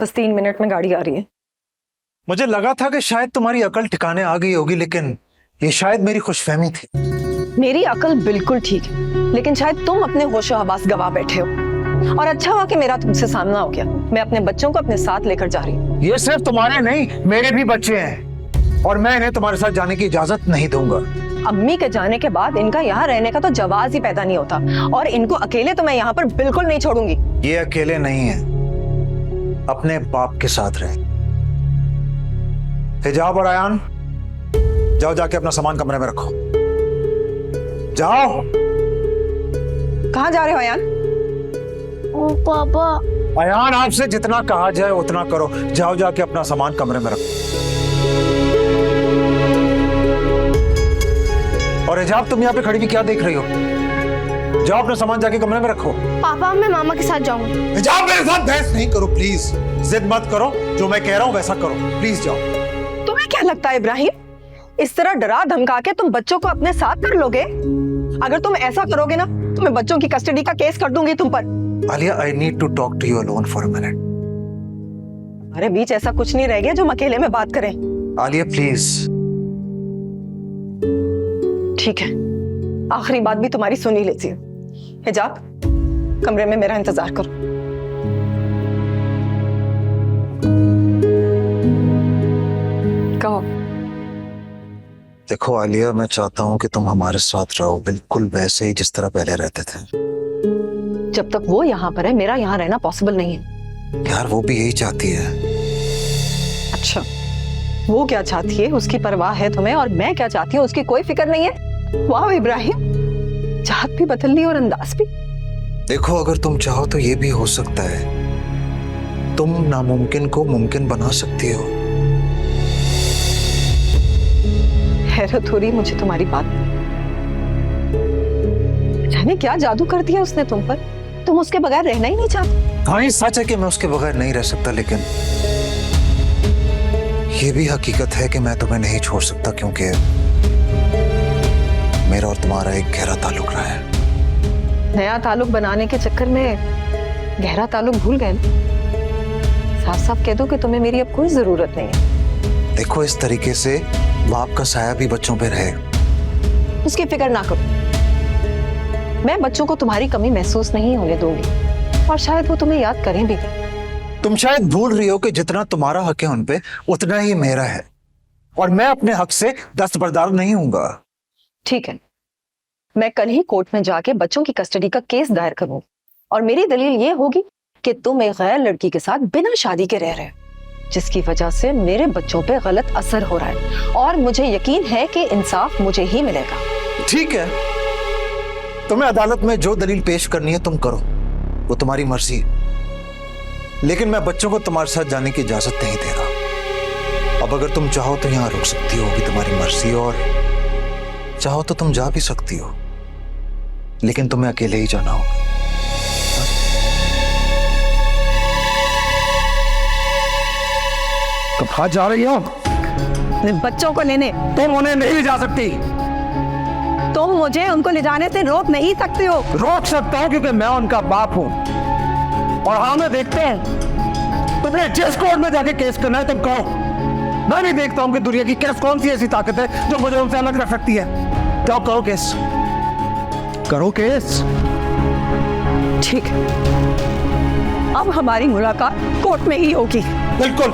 बस 3 मिनट में गाड़ी आ रही है। मुझे लगा था कि शायद तुम्हारी अकल ठिकाने आ गई होगी, लेकिन ये शायद मेरी खुशफहमी थी। मेरी अकल बिल्कुल ठीक है, लेकिन शायद तुम अपने होशो हवास गवा बैठे हो। और अच्छा हुआ कि मेरा तुमसे सामना हो गया। मैं अपने बच्चों को अपने साथ लेकर जा रही हूँ। ये सिर्फ तुम्हारे नहीं, मेरे भी बच्चे हैं और मैं इन्हें तुम्हारे साथ जाने की इजाजत नहीं दूंगा। अम्मी के जाने के बाद इनका यहाँ रहने का तो जवाब ही पैदा नहीं होता, और इनको अकेले तो मैं यहाँ पर बिल्कुल नहीं छोड़ूंगी। ये अकेले नहीं है, अपने बाप के साथ रहे। हिजाब और आयान, जाओ जाके अपना सामान कमरे में रखो। जाओ। कहाँ जा रहे हो आयान? ओ पापा। आयान, आपसे जितना कहा जाए उतना करो। जाओ जाके अपना सामान कमरे में रखो। और हिजाब, तुम यहाँ पे खड़ी भी क्या देख रही हो? जाओ अपना सामान जाके कमरे में रखो। पापा मैं मामा के साथ जाऊंगा। हिजाब, मेरे साथ बहस नहीं करो प्लीज। जिद मत करो, जो मैं कह रहा हूँ वैसा करो। प्लीज जाओ। तुम्हें क्या लगता है इब्राहिम, इस तरह डरा धमका के तुम बच्चों को अपने साथ कर लोगे? अगर तुम ऐसा करोगे ना तो मैं बच्चों की कस्टडी का केस कर दूंगी तुम पर। Alia, I need to talk to you alone for a minute. हमारे बीच ऐसा कुछ नहीं रह गया जो हम अकेले में बात करें। आलिया प्लीज। ठीक है, आखिरी बात भी तुम्हारी सुनी लेती है। हिजाब, कमरे में मेरा इंतजार करो। कहो। देखो आलिया, मैं चाहता हूँ कि तुम हमारे साथ रहो, बिल्कुल वैसे ही जिस तरह पहले रहते थे। जब तक वो यहाँ पर है मेरा यहाँ रहना पॉसिबल नहीं है। यार, वो भी यही चाहती है। अच्छा, वो क्या चाहती है उसकी परवाह है तुम्हें, और मैं क्या चाहती हूँ उसकी कोई फिक्र नहीं है। वाह इब्राहिम, चाहत भी बदल ली और अंदाज भी। देखो, अगर तुम चाहो तो ये भी हो सकता है, तुम नामुमकिन को मुमकिन बना सकती हो। हैरत हो रही मुझे तुम्हारी बात। जाने क्या जादू कर दिया उसने तुम पर, तुम उसके बगैर रहना ही नहीं चाहते। हाँ, ये सच है कि मैं उसके बगैर नहीं रह सकता, लेकिन ये भी हकीकत है कि मैं तुम्हें नहीं छोड़ सकता, क्योंकि मेरा और तुम्हारा एक गहरा ताल्लुक रहा है। नया ताल्लुक बनाने के चक्कर में गहरा ताल्लुक भूल गए ना। साफ साफ कह दो कि तुम्हें मेरी अब कोई जरूरत नहीं है। देखो, इस तरीके से बाप का साया भी बच्चों पे रहे। उसकी फिक्र ना करो, मैं बच्चों को तुम्हारी कमी महसूस नहीं होने दूंगी, और शायद वो तुम्हें याद करें भी। तुम शायद भूल रही हो कि जितना तुम्हारा हक है उनपे, उतना ही मेरा है, और मैं अपने हक से दस्तबरदार नहीं हूंगा। ठीक है, मैं कल ही कोर्ट में जाके बच्चों की कस्टडी का केस दायर करूंगी, और मेरी दलील ये होगी कि तुम एक गैर लड़की के साथ बिना शादी के रह रहे हो, जिसकी वजह से मेरे बच्चों पे गलत असर हो रहा है, और मुझे यकीन है कि इंसाफ मुझे ही मिलेगा। ठीक है, तुम्हें अदालत में जो दलील पेश करनी है तुम करो, वो तुम्हारी मर्जी है, लेकिन मैं बच्चों को तुम्हारे साथ जाने की इजाजत नहीं दे रहा। अब अगर तुम चाहो तो यहाँ रुक सकती हो, भी तुम्हारी मर्जी, और चाहो तो तुम जा भी सकती हो, लेकिन तुम्हें अकेले ही जाना होगा। कहाँ जा रही हो? बच्चों को लेने। तुम उन्हें नहीं ले जा सकती। तुम मुझे उनको ले जाने से रोक नहीं सकते हो। रोक सकता हूँ क्योंकि मैं उनका बाप हूँ, और हाँ, मैं देखते हैं तुम्हें जिस कोर्ट में जाके केस करना है तुम कहो। मैं भी देखता हूँ कि दुनिया की केस कौन सी ऐसी ताकत है जो मुझे उनसे अलग रख सकती है। जाओ करो केस, करो केस। ठीक है, अब हमारी मुलाकात कोर्ट में ही होगी। बिल्कुल।